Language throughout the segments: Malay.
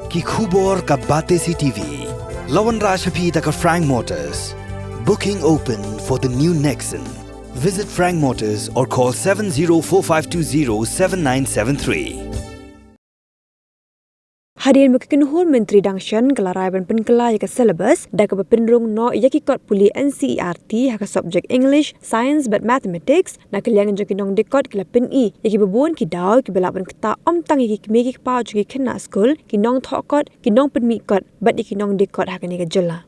Ki khubor ka Bate CTV. Lawan Rashapi taka Frank Motors. Booking open for the new Nexon. Visit Frank Motors or call 7045207973. Hadirin Mukkinuhun Menteri Dangshan kelarai ban penkela yaka syllabus da ka penrung no yaki kot puli NCERT haka subject English, Science but Mathematics na kaliangan jaki nong dekot kila pen i yaki bebuan ki daw ki belaban keta om tang yaki megi pa jaki kena school ki nong thokot ki nong penmi kot bat yaki nong dekot haka ni ka jela.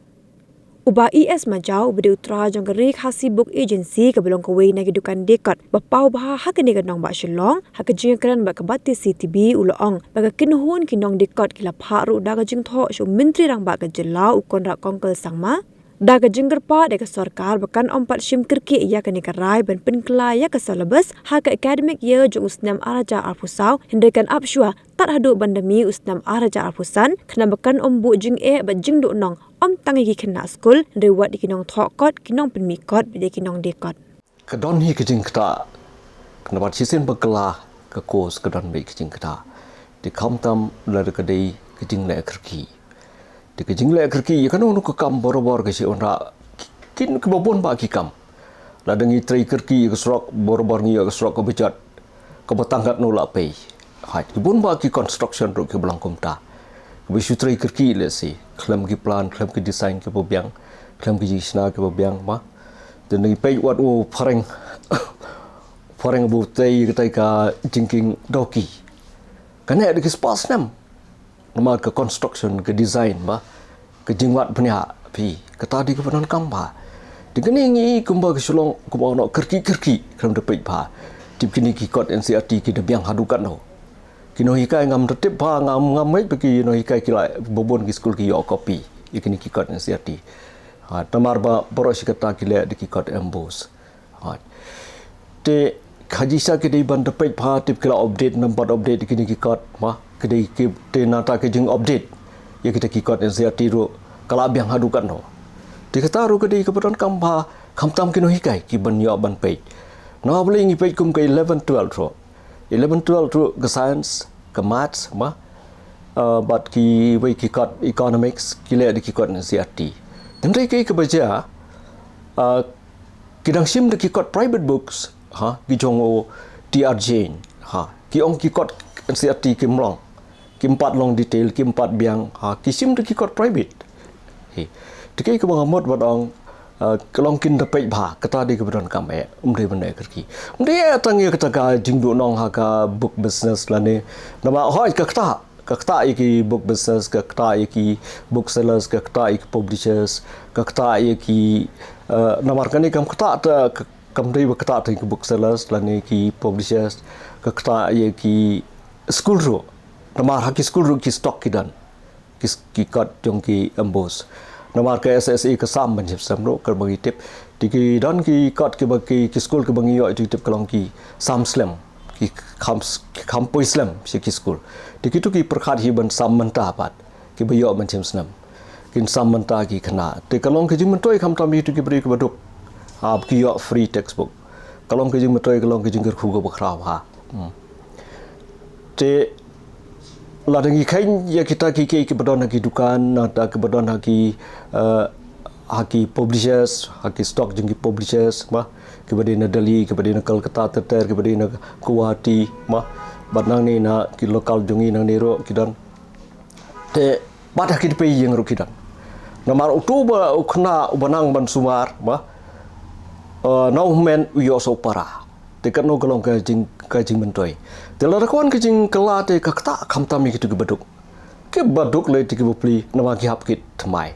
Uba ES Majau berde utra jong kerik hasi book agency ke belong ke wei nagi dukan dekat bapau bah hak ni nong ba shilong hak jing kran ba kabati CTB ulong ba kinhun kinong dekat kila pharu da ga jing tho shu menteri rang ba ga jela ukon ra kongkel sangma da ga jingger pa de ka sarkar bakan ompat shim kirki ya ka ni ka rai ban penkela ya ka syllabus hak academic year jong usnam araja arpusau hendekan apshua tat hadu bandami usnam araja arpusan kena bakan ombu jing ba jing do nong om tangi ki kena school rewat kinong thokot kinong penmi kot bide kinong dekot kedon hi kijing kata kena bat sisen bekela ke kos kedon be kijing kata di kamtam la de kedai kijing le kerki di kijing le kerki kan unu ke kam bor-bor ke si onra kin ke babon ba ki kam la dengi trei kerki ke srok bor-bor ngi ke srok ke bejat ke batangkat no la pei ha ki bon ba ki construction ro ke belangkom ta bisu trei kerki le si klam ki plan klam ki design ke bobiang klam ki jisna ke bobiang ma dan ni pei wat o pareng bu tei ke tai ka jingking doki kan ada ke spas nam nama ke construction ke design ba ke jingwat punya pi ke tadi ke panon kamba dengan ini kumba ke sulong kumba no kerki klam de pei ba tip kini ki kot NCERT ki de biang hadukan no kino hikai ngam tetep pa ngam mai bagi no hikai kila bobon ki school ki yo copy ikini ki kot NCERT ha tamar ba boros kata kila de ki kot embos ha te khajisa ke dei ban tepek pa tip kila update number update ikini ki kot ma ke dei ki te nata ke jing update ya kita ki kot NCERT ro kala biang hadukan no te kata ro ke dei ke padon kamba kamtam kino hikai ki ban yo ban pei no boleh ngi pei kum ke 11 12 ro 11-12 tu ke science, ke maths, bat ki wei ki kot economics, ki le ki kot NCERT. Dan dai ke baca, kidang sim de ki kot private books, ha, ki jongo TR Jane, ha, ki ong ki kot NCERT ki mlong, ki empat long detail, ki empat biang, ha, ki sim de ki kot private. He. Dekai ke bangamot badong kelong kin dapat bah kata di kebetulan kami umri benda kerki umri tangi kata ka jingdu nong haka book business lani nama hoi kata iki book business kata iki book sellers kata iki publishers kata iki nama kani kam kata kam dei kata iki book sellers lani ki publishers kata iki school ro nama haki school ro ki stock kidan ki kat jong ki embos nama ke SSE ke sam banjip samro ke bagi tip diki dan ki kot ke bagi ki school ke bagi yo tip kelong ki sam slam ki kampoi slam si ki school diki tu ki perkhat hi ban sam menta pat ki bayo banjip snam kin sam menta ki khana te kelong ke jim mentoi kham tam hi tu ki bri ke baduk ab ki yo free textbook kelong ke jim mentoi kelong ke jingir khu go bakra ha te ladangi kain ya kita ki bedon haki dukan atau ke bedon haki publishers haki stock jengki publishers mah kepada Delhi kepada Kolkata Teter kepada Guwahati mah badnang ni na ki lokal jungi nang nero kidan te bad haki pe yang ro kidan namar Oktober ukna ubanang ban sumar mah no men we also para tekan no golong ka jing mentoi telar kawan ka jing kela te ka kata kamtami kitu ke baduk le ti bupli nama ki hap kit thmai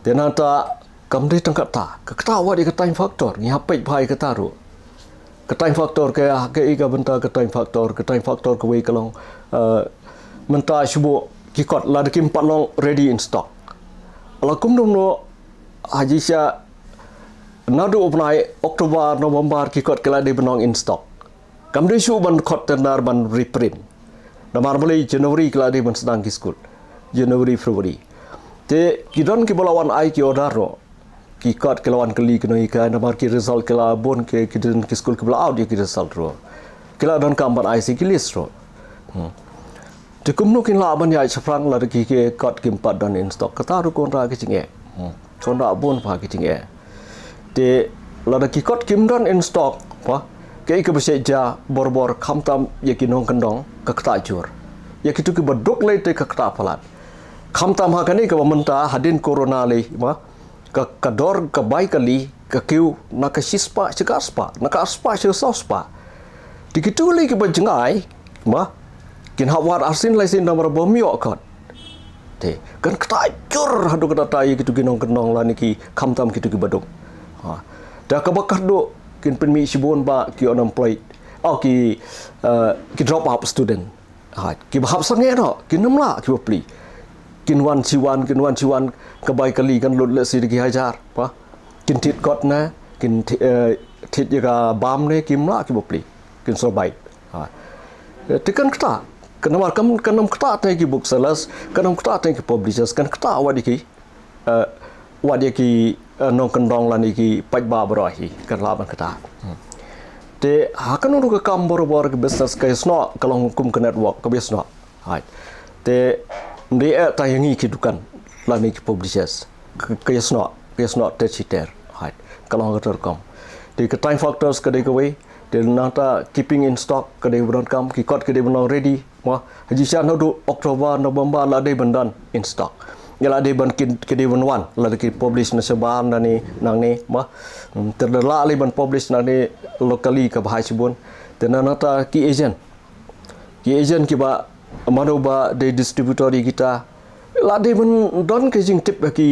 tenata kamde tangkat ta ka kata wa di ka time factor ni hapai bai ka taru ka time factor ke ika benta ka time factor ke wei kalong menta shubo ki kot la de kim palong ready in stock ala kum dum no haji sya nadu upnai Oktober November ki kot kala de benong in stock kamde shu ban kot tenar ban reprint namar mulai Januari kala de ban sedang ki school Januari Februari te kidon ki bolawan ai ki odaro ki kot kelawan kali keno ika namar ki result kala bon ke kidon ki school ki bela out ki result ro kala don kamban ai si ki list ro Tikum nukin la ban yai seprang la ki ke kot kim pat dan in stock kata ru kon ra ki chinge kon ra bon pa ki chinge te la ki kot kim dan in stock pa ke ke bese ja bor kham tam ye ki nong kandong ka kata jur ye ki tu ki badok le te ka kata palat kham tam ha kani ka menta hadin corona le ma ka dor ka bai kali ka kiu na ka sispa spa na ka spa spa dikitu le ki bajengai ma kin hawar asin lai sin nomor bomio kot te kan kata jur hadu kata tai gitu ginong kenong la niki khamtam gitu ki badung ha da ka bakar do kin pen mi sibon ba ki unemployed ki drop out student ha ki bahap sange no kin namla ki bapli kin wan siwan ka bai kali kan lut le si ki hajar pa kin tit kot na kin tit ya bam ne ki mla ki bapli kin so bai ha te kan kata kenapa kanam kata tai ki booksellers kanam kata tai ki publishers kan kata wadi ki nong kendong lani ki pajba barahi kan laban kata te hakan uru ka kam bor ke business ka isno kalong hukum ke network ka bisno hai te ndi ta yangi ki dukan lani ki publishers ka isno te chiter hai kalong ka terkom te ka time factors ka dei ka wei te nata keeping in stock ka dei buron kam ki kot ka dei buron ready ma haji sya no do October November la dei bandan in stock yala dei ban ki dei ban wan la ki publish na seban na ni nang ni ma terla li ban publish na ni locally ka bahai sibun te nata ki agent ki ba mano ba de distributor kita la dei ban don ke jing tip ki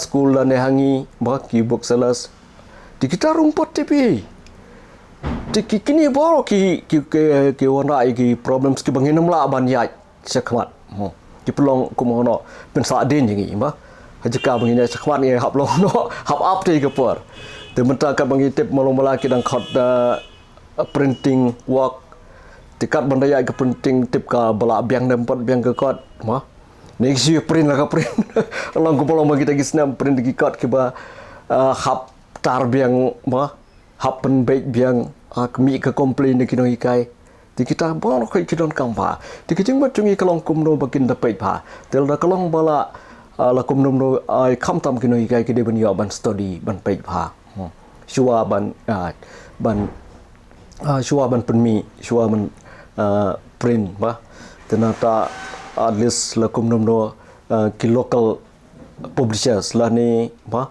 school la ne hangi ma ki booksellers di kita rumput tipi kini boro ki wana ki problems ki bangin namla ban ya sakmat ki pelong ku mono pen sa den jingi ma hajika bangin sakmat ni hap long no hap up te ke por te menta ka bangi tip molong mala ki dang khot printing work tikat bandaya ke printing tip ka bala biang nem pot biang ke kot ma ni si print la ka print long ku polong bagi tagi snap print ki kot ki ba hap tar biang ma happen baik biang kami ke komplain de kinoi kai ti kita bor kai kidon kam pa ti kijing ba chungi kalong kum no bakin da pai pa tel da kalong bala la kum no ai kham tam kinoi kai ki de ban yo ban study ban pai pa shua ban penmi shua ban print ba tenata at least la kum no ki local publishers la ni ba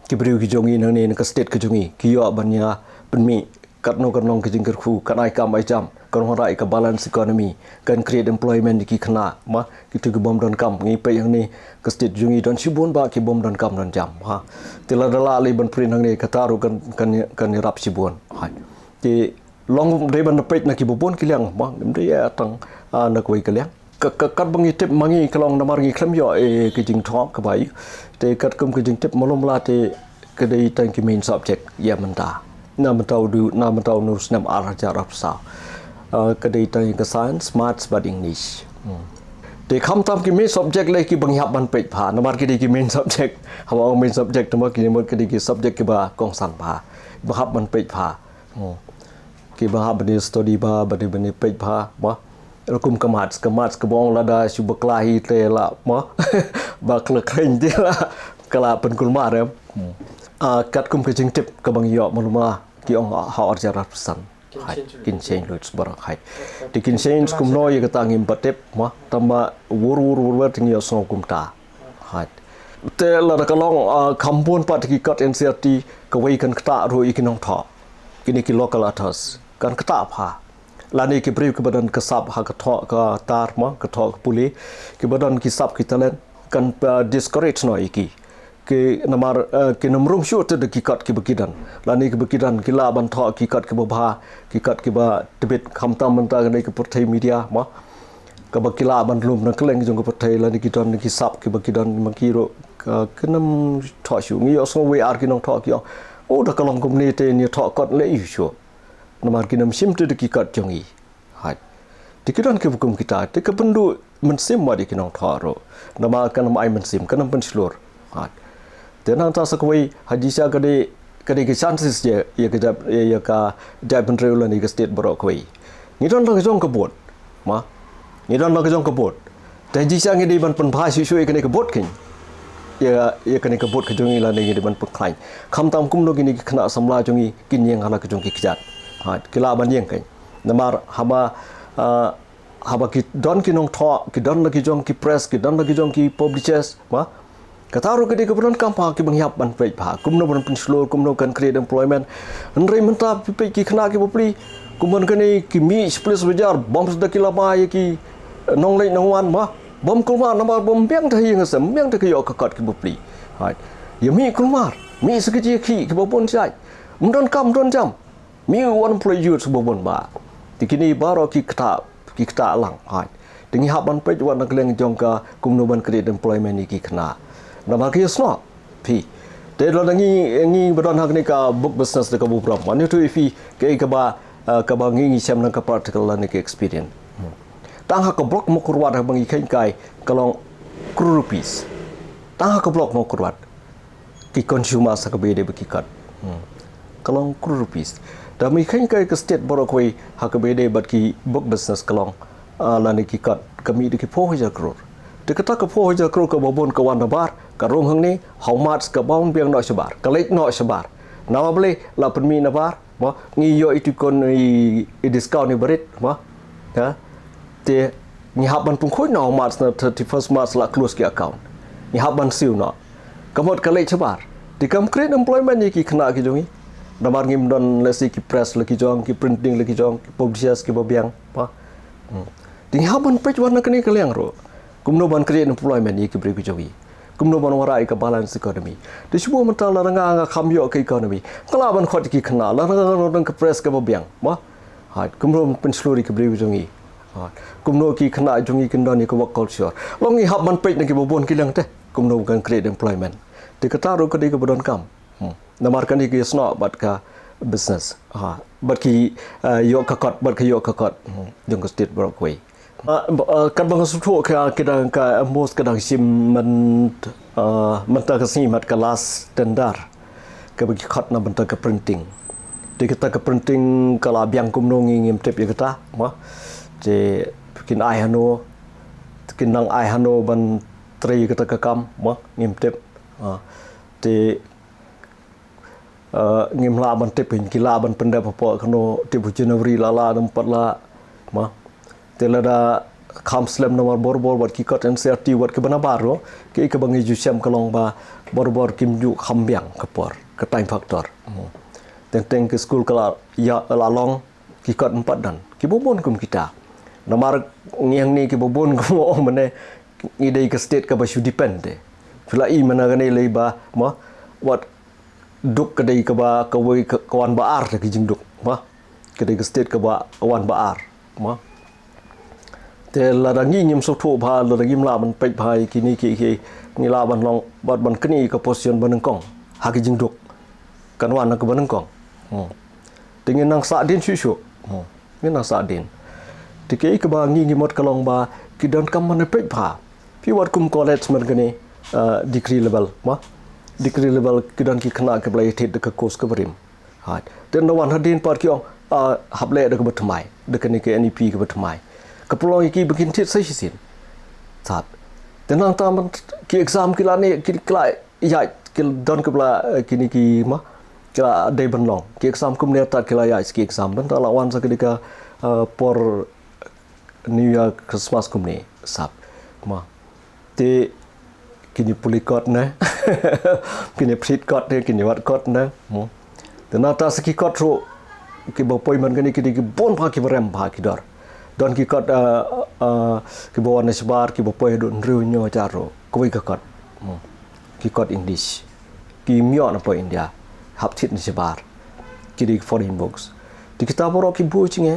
ki briu ki jongi nang ni ka state ki jongi ki yo ban ya penmi kat no kan nong ki jingker khu kan ai kam ai jam kan horai ka balance economy kan create employment ki khna ma ki tu bom don kam ngi pe yang ni ka state jungi don sibon ba ki bom don kam don jam ha tila dala li ban prin hang ni ka taru kan ni rap sibon ha ti long de ban pe na ki bobon ki liang ma ngem de ya tang na koi ka liang kat bangi tip mangi kalong namar ngi khlem yo ki jing thok ka bai te kat kum ki jing tip molom la te ka dei tang ki main subject ya menta na mentau nu snam araja rapsa kadai tai ka science maths but english te kham tam ki main subject le ki bangyap ban pe pha namar ki ki main subject hawa main subject ma ki mo ki subject ki ba kong san pha ba hab ban pe pha ki ba hab ni study ba ba ni pe pha ma kum ka maths ka bong la da su ba klahi te la ma ba kla khain te la kala pen kulma re kat kum ke jing tip ka bang yo maluma ki ong ha arja rapsan hai kin change lots bar hai ti kin change kum no ye ka tangim patep ma tamba wur ting yo so kum ta hai te la ka long khampon pat ki kat NCRT ka wei kan kta ro ikinong tha kini ki local authors kan kta pha lani ki brief ke badan ka sap ha ka tho ka tar ma ka tho ka puli ki badan ki sap ki talent kan discourage no iki ke namar ke namrung shu te ki kat ki bekidan lani ki bekidan ki la ban tho ki kat ki ba ki kat ki ba tebet khamtam menta ne ki porthai media ma ka bakila ban lum na kleng jong ka porthai lani ki don ki sap ki bekidan maki ro ke nam tho shu ngi so we ar ki nong tho ki o da kalong kum ni te ni tho kot le yu shu namar ki nam sim te ki kat jongi hai tikidan ke bukum kita te ka pendu men sim ma di ki nong tho ro nama kan mai men sim kan pen slur hai tenang ta sakoi hadisa kade ke chances ye ka da bentreu la ni ke state bro koi ni don la jong ka bot ma ni don nak jong kebot te ji sang ni ban pen phai shui kene kebot kin ya kene kebot ke jongi la ni ban pen khlain kham tam kum no gini khna samla jongi kin yang hala ke jong ki kjat ha kila ban yang kin namar haba ki don ki nong tho ki don la ki jong ki press ki don la ki jong ki publishers ma kataru ke di keberon kampa ki banghyap ban pe pha kumno ban pin slow kumno kan create employment nrei menta pe ki khna ki popli kumon kani ki mi splis bajar bom sda ki lama ye ki nong lei nong wan ma bom kulma namar bom biang tha yang sem biang tha ki yo ka kat ki popli hai ye mi kulmar mi sekiji ki bopon sai mdon kam don jam mi one play youth bopon ba tikini baro ki kta lang hai tingi haban pe wan nak leng jong ka kumno ban create employment ni ki khna nama ki sno pi te lo ngi badon hak ni ka book business de ka bu pram manu tu ifi ke ka ba ngi sem nang ka particular ni ke experience tang hak ka block mo kurwat bang i khain kai kalong rupees tang hak ka block mo kurwat ki consumer sa ka be de ki kat kalong rupees da mi khain kai ka state boro koi hak ka be de bat ki book business kalong la ni ki kat kami de ki 4,000 crore de kata ka 4,000 crore ka bobon ka wan bar ka rom hang ni how much ka bong biang no sebar ka lek no sebar nawa bele la permi na bar ma ngi yo itu kon i discount ni berit ma ha te ni haban pung khoi no march na 31st march la close ki account ni haban siu no kamot ka lek sebar di kam create employment ni ki khna ki jongi damar ngim don lesi ki press leki jong ki printing leki jong ki publishers ki bobiang pa di haban page warna kini kaliang ro kumno ban create employment ni ki bri ki jongi kumno ban warai ka balance economy de shubo mental la nga nga kham yo ka economy kala ban khot ki khna la nga ka press ka bobiang ma ha kumno pen slori ki bri ki jongi ha kumno ki khna jongi kin don ni ka work culture longi hab ban page ni ki bobon ki lang te kumno kan create employment de kata ro ka de ka bodon kam namar kan ki sno bat ka business ha bat ki yo ka kot bat ka yo ka kot jong ka state bro koi kan bang su tho ka kedang ka most kedang sim man ta ka si mat ka last standard ka bagi khot na ban ta ka printing de ka ta ka printing kala biang kum no ngi ngim tep ye ka ta ma je kin ai hano kin nang ai hano ban tri ka ta ka kam ma ngim tep te ngim la ban tep hin kila ban penda papo kano tibu January la nampat la ma telada kham slam nomor bor wat ki kot NCRT wat ke bana baro ke ke bangi ju sem kalong ba bor kim ju kham biang ke por ke time factor teng ke school kala ya la long ki kot empat dan ki bobon kum kita nomor ngiang ni ki bobon ko mane ide ke state ka ba shu depend de fila I mana gane le ba ma wat duk kedai ke ba kawai kawan baar ke jing duk ma kedai ke state ke ba kawan baar ma te la dangi nyim so tho ba la dangi la ban pe bai kini ki ni la ban long bat ban kini ka position ban kong ha ki jing duk kan wan ka ban kong tingin nang sa din shu ni nang sa din ti ke ka ba ngi mot kalong ba ki don kam man pe ba pi wat kum college man gani degree level ma degree level kidan ki khna ke blai the de ka course ka brim ha ten wan hadin par ki hable de ka batmai de ka ni ke NEP ka batmai ka pulong ki bikin tit sai sin sat ten nang ta man ki exam ki la ni ki kla ya ki don ka bla ki ni ki ma kla de ban long ki exam kum ne ta ki la ya ki exam dan ta la wan sa ka por New Year Christmas kum ni sap ma te kini pulikot na kini prit kot ne kini wat kot na te nata saki kot ro ki bopoi man kini ki bon pha ki rem pha ki dor don ki kot ki bo wan sebar ki bopoi don riu nyo charo koi ka kot ki kot English ki myo na po India hap thit ni sebar ki di foreign books di kita boro ki bu chinge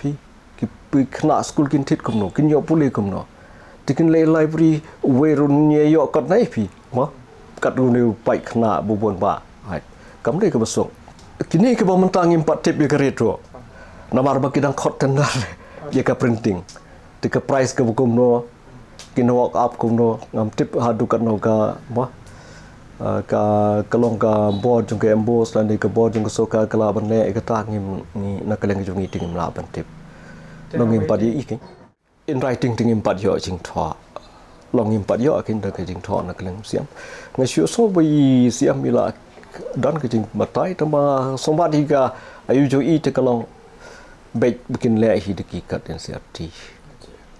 pi ki khna school kin thit kum no kin yo puli kum no tikin le library we run nye yo kot nai pi ma kat ru ne pai khna bu bon ba hai kam de ka basong kini ke ba mentang impat tip ye ka retro namar ba kidang khot tandar ye ka printing te ka price ka bukum no kin walk up kum no ngam tip ha du kat no ka ma ka kalong ka board jung ka emboss lan de ka board jung ka soka kala ban ne ka ta ngim ni na kaleng jung ni tingim la ban tip no ngim pa di ikin in writing ting impat yo jing tho long impat yo kin da ke jing tho na kleng siam ngai shu so bi siam mila dan ke jing matai tama sombat higa ayu jo I te kalong baik bikin le hi de ki kat en serti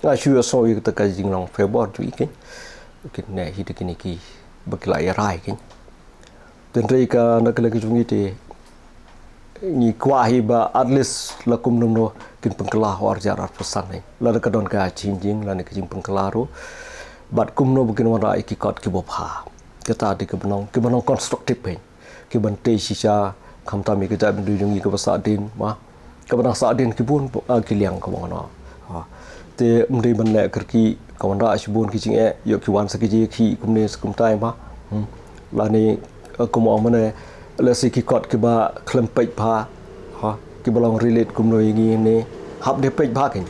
ngai shu so I te ka jing long february ju kin bikin ne hi de kin ki bakila ya rai kin den rei ka na kala ke jungi te ni kwa hi ba at least lakum nom no kin pengkelah war jarar pesan ni la ka don ka chinjing la ne ka jing pengkelah ro bat kum no bukin wara ki kot ki bopha kata di ke benong konstruktif pen ki bante sisa kham ta mi ke ja du jungi ke basa din ma ke benang sa din ki bun ki liang ka bang no te mri ban le kerki ka wara shibun ki jing e yo ki wan sa ki ji ki kum ne kum tai ma la ni ko mo mane la si ki kot ki ba klem pej pha ha ki balong relate kum no ngi ne hab de pej pha kin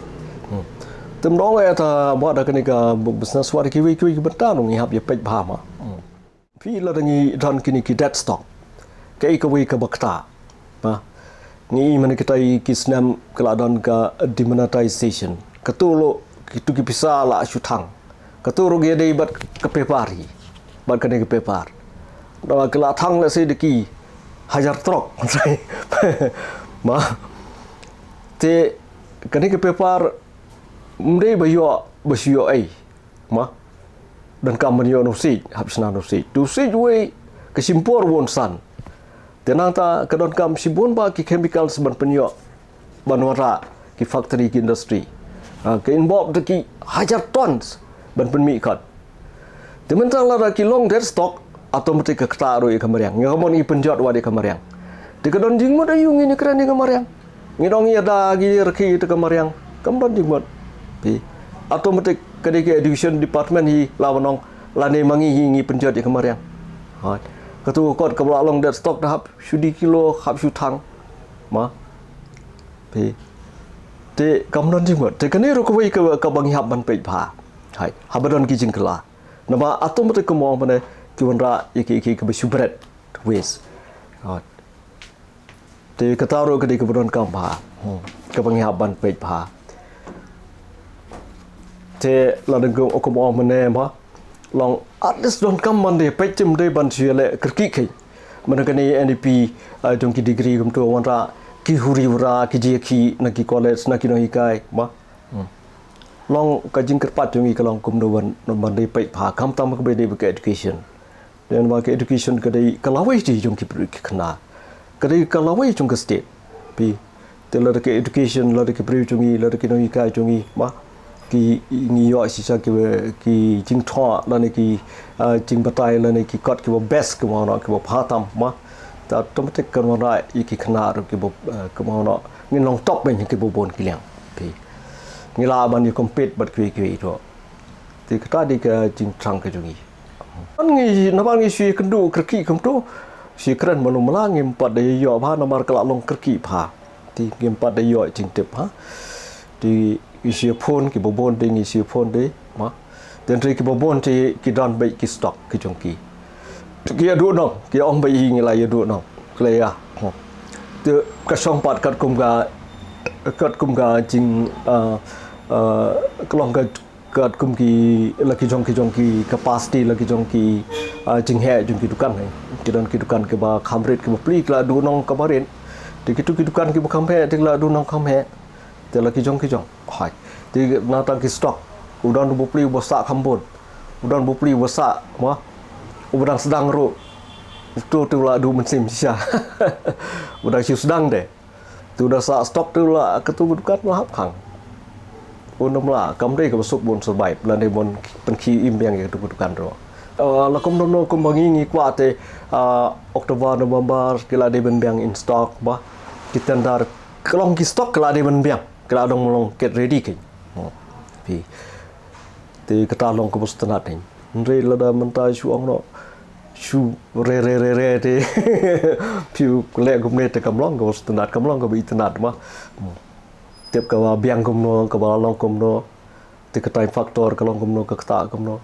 tum dong e ta bo da kani ka business war ki wi ki bata no ngi hab ye pej pha ma phi la ngi don kini ki dead stock ke ka wi ka bakta ba ni man kita ki snam kala don ka demonetization ka tu lo ki tu ki pisa la shutang ka tu ro ge dei bat ka pepari bat ka ne ka pepar da kala thang la se de ki hajar trok sai ma te kani ke pepar mre bayo ai ma dan kam yo no si habsna no si tu si we kesimpor won san tenanta kadon kam sibun ba ki chemical seban penyo banwara ki factory ki industry ke involve de ki hajar tons ban penmi kat tementang la ki long dead stock automatik ke ketaru I kamariang ngamon I penjot wa di kamariang di kadon jing mod ayu ngini kran di kamariang ngidong ya da gi reki te kamariang kamdon jing mod pi automatik ke di education department hi lawanong lane mangi ngi penjot di kamariang ha katu kot ka long dat stock dahap shudi kilo hap shu thang ma pi te kamdon jing mod te kane ro ko wi ka bangi hab ban pe pha hai habadon ki jing kala nama automatik ko mo bane ki wanra iki ke besubret wes te kataro ke de kebron kam pha ke bangi haban pe pha te la deng ko ko mo mane ma long at least don kam man de pe chim de ban chile krki ke man ke ni NDP jong ki degree kum to wanra ki huri wara ki je ki na ki college na ki no hikai ma long ka jing kerpat jong I kalong kum do ban de pe pha kam tam ke be de education dan wa ke education kadai kalawai ji jong ki pri khna kadai kalawai jong ka state pi te la ke education la ke pri jong I la ke no ka jong I ma ki ni yo si sa ki jing tho la ne ki jing batai la ne ki kot ki best ki ma no ki phatam ma ta automatic kan wa I ki khna ro ki ma no ngin long top ben ki bon ki liang pi ngila ban ni compete bat ki to ti ka di ka jing trang ka jong I ngi nabang ngi si kendu kerki kemtu si keren manu melang empat de yo ba namar kala long kerki pha ti empat de yo jing tep ha ti isi phone ki bobon ding isi phone de ma den tri ki bobon ti ki don bai ki stock ki jong ki adu no ki ong bai ngi la adu no kle ya te ka song pat kat kum ga jing klong ga kat kum ki laki jong ki capacity laki jong ki jing he jong ki dukan hai ki don ki dukan ke ba khamret ke ba pli kla du nong kabarin ti ki tu ki dukan ki ba kham he ti la du nong kham he te laki jong hai ti na ta ki stock udon bu pli bo sa khambon udon bu pli bo sa ma udang sedang ro tu la du mensim sia udang siu sedang de tu dah sa stock tu la ke tu dukan ma hap khang unom la kam dei ka besuk bon survive la ne bon pen ki imbiang ke tu dukan ro la kom no kom bangi ngi kwa te Oktober November kila de ben biang in stock ba kita ndar kelong ki stock kila de ben biang kila dong molong get ready ke pi te kata long ko bustanat ni ndre la da mentai chu ong no chu re te piu le gum ne te kam long ko bustanat kam long ko bi tanat ma tiap ka biang kum no ka long kum no ti ka time factor ka long kum no ka ta kum no